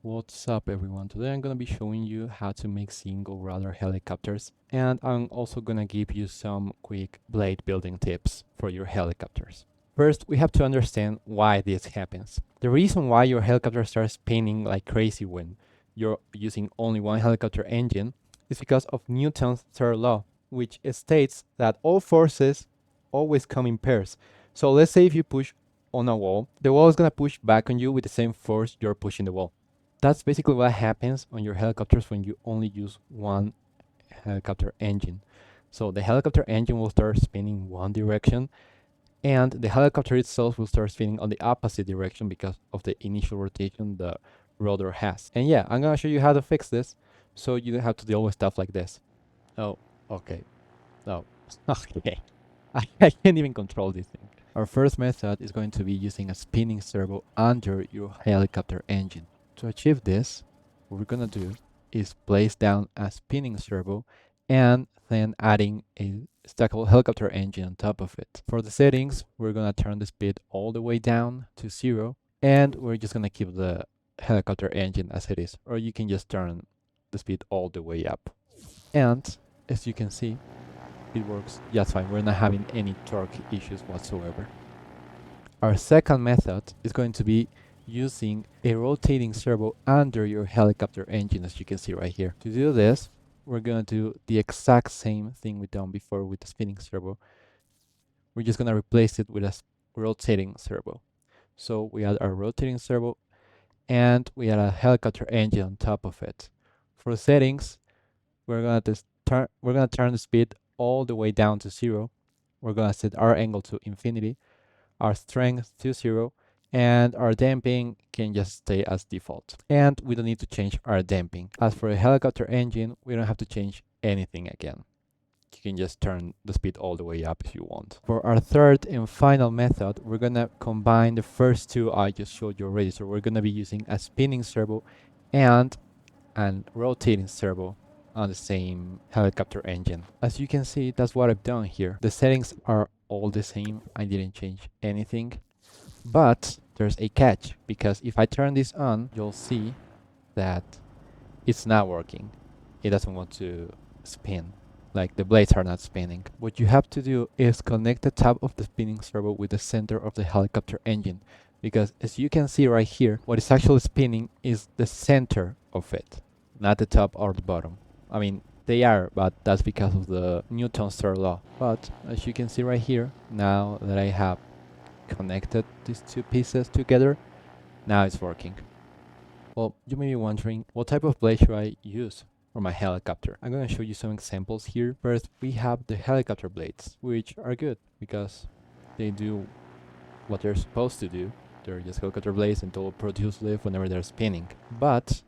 What's up everyone? Today I'm gonna be showing you how to make single rudder helicopters, and I'm also gonna give you some quick blade building tips for your helicopters. First, we have to understand why this happens. The reason why your helicopter starts spinning like crazy when you're using only one helicopter engine is because of Newton's third law, which states that all forces always come in pairs. So let's say if you push on a wall, the wall is gonna push back on you with the same force you're pushing the wall. That's basically what happens on your helicopters when you only use one helicopter engine. So the helicopter engine will start spinning one direction, and the helicopter itself will start spinning on the opposite direction because of the initial rotation the rotor has. And yeah, I'm gonna show you how to fix this so you don't have to deal with stuff like this. Oh, okay. Oh, okay. I can't even control this thing. Our first method is going to be using a spinning servo under your helicopter engine. To achieve this, what we're gonna do is place down a spinning servo and then adding a stackable helicopter engine on top of it. For the settings, we're gonna turn the speed all the way down to 0, and we're just gonna keep the helicopter engine as it is, or you can just turn the speed all the way up. And as you can see, it works just fine. We're not having any torque issues whatsoever. Our second method is going to be using a rotating servo under your helicopter engine, as you can see right here. To do this, we're going to do the exact same thing we done before with the spinning servo. We're just going to replace it with a rotating servo. So we add our rotating servo and we add a helicopter engine on top of it. For settings, we're going to turn the speed all the way down to 0. We're going to set our angle to infinity, our strength to 0, and our damping can just stay as default. And we don't need to change our damping. As for a helicopter engine, we don't have to change anything again. You can just turn the speed all the way up if you want. For our third and final method, we're gonna combine the first two I just showed you already. So we're gonna be using a spinning servo and a rotating servo on the same helicopter engine. As you can see, that's what I've done here. The settings are all the same. I didn't change anything. But there's a catch, because if I turn this on, you'll see that it's not working. It doesn't want to spin. Like the blades are not spinning. What you have to do is connect the top of the spinning servo with the center of the helicopter engine. Because as you can see right here, what is actually spinning is the center of it, not the top or the bottom. I mean, they are, but that's because of the Newton's third law. But as you can see right here, now that I have connected these two pieces together, now it's working. Well, you may be wondering, what type of blade should I use for my helicopter? I'm going to show you some examples here. First, we have the helicopter blades, which are good because they do what they're supposed to do. They're just helicopter blades and they'll produce lift whenever they're spinning. But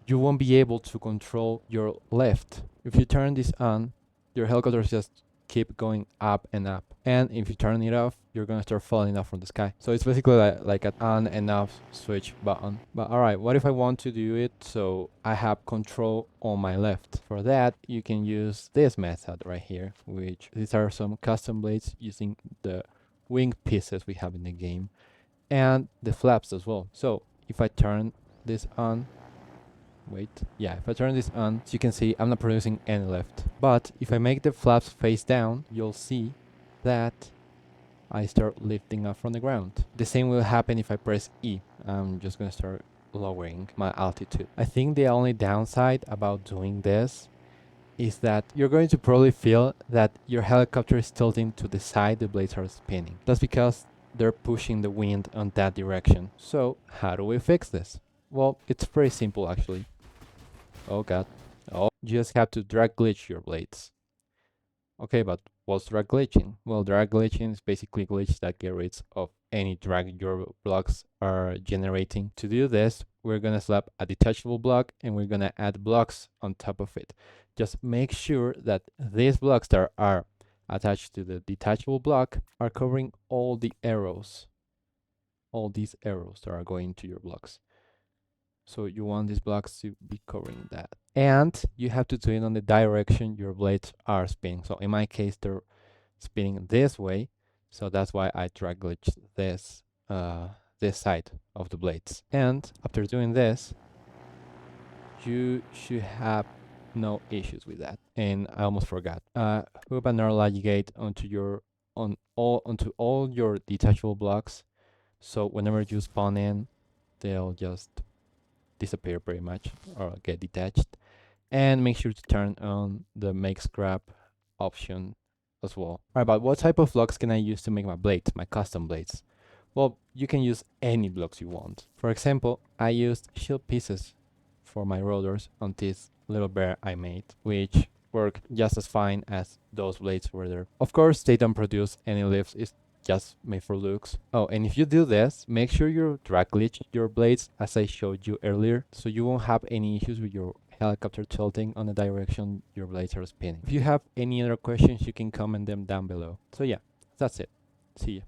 you won't be able to control your lift. If you turn this on, your helicopters just keep going up and up. And if you turn it off, you're gonna start falling off from the sky. So it's basically like an on and off switch button. But alright, what if I want to do it so I have control on my left? For that, you can use this method right here, which these are some custom blades using the wing pieces we have in the game and the flaps as well. So if I turn this on, if I turn this on, as you can see, I'm not producing any lift. But if I make the flaps face down, you'll see that I start lifting up from the ground. The same will happen if I press E. I'm just gonna start lowering my altitude. I think the only downside about doing this is that you're going to probably feel that your helicopter is tilting to the side the blades are spinning. That's because they're pushing the wind on that direction. So how do we fix this? Well, it's pretty simple actually. Oh god. Oh, you just have to drag glitch your blades. Okay, but what's drag glitching? Well, drag glitching is basically a glitch that gets rid of any drag your blocks are generating. To do this, we're gonna slap a detachable block and we're gonna add blocks on top of it. Just make sure that these blocks that are attached to the detachable block are covering all the arrows. All these arrows that are going to your blocks. So you want these blocks to be covering that. And you have to do it on the direction your blades are spinning. So in my case, they're spinning this way. So that's why I drag glitch this side of the blades. And after doing this, you should have no issues with that. And I almost forgot. Hook an analogy gate onto all your detachable blocks. So whenever you spawn in, they'll just disappear pretty much or get detached. And make sure to turn on the make scrap option as well. Alright, but what type of blocks can I use to make my blades, my custom blades? Well, you can use any blocks you want. For example, I used shield pieces for my rotors on this little bear I made, which work just as fine as those blades were there. Of course, they don't produce any lifts, it's just made for looks. Oh, and if you do this, make sure you drag glitch your blades as I showed you earlier, so you won't have any issues with your helicopter tilting on the direction your blades are spinning. If you have any other questions, you can comment them down below. So yeah, that's it. See you.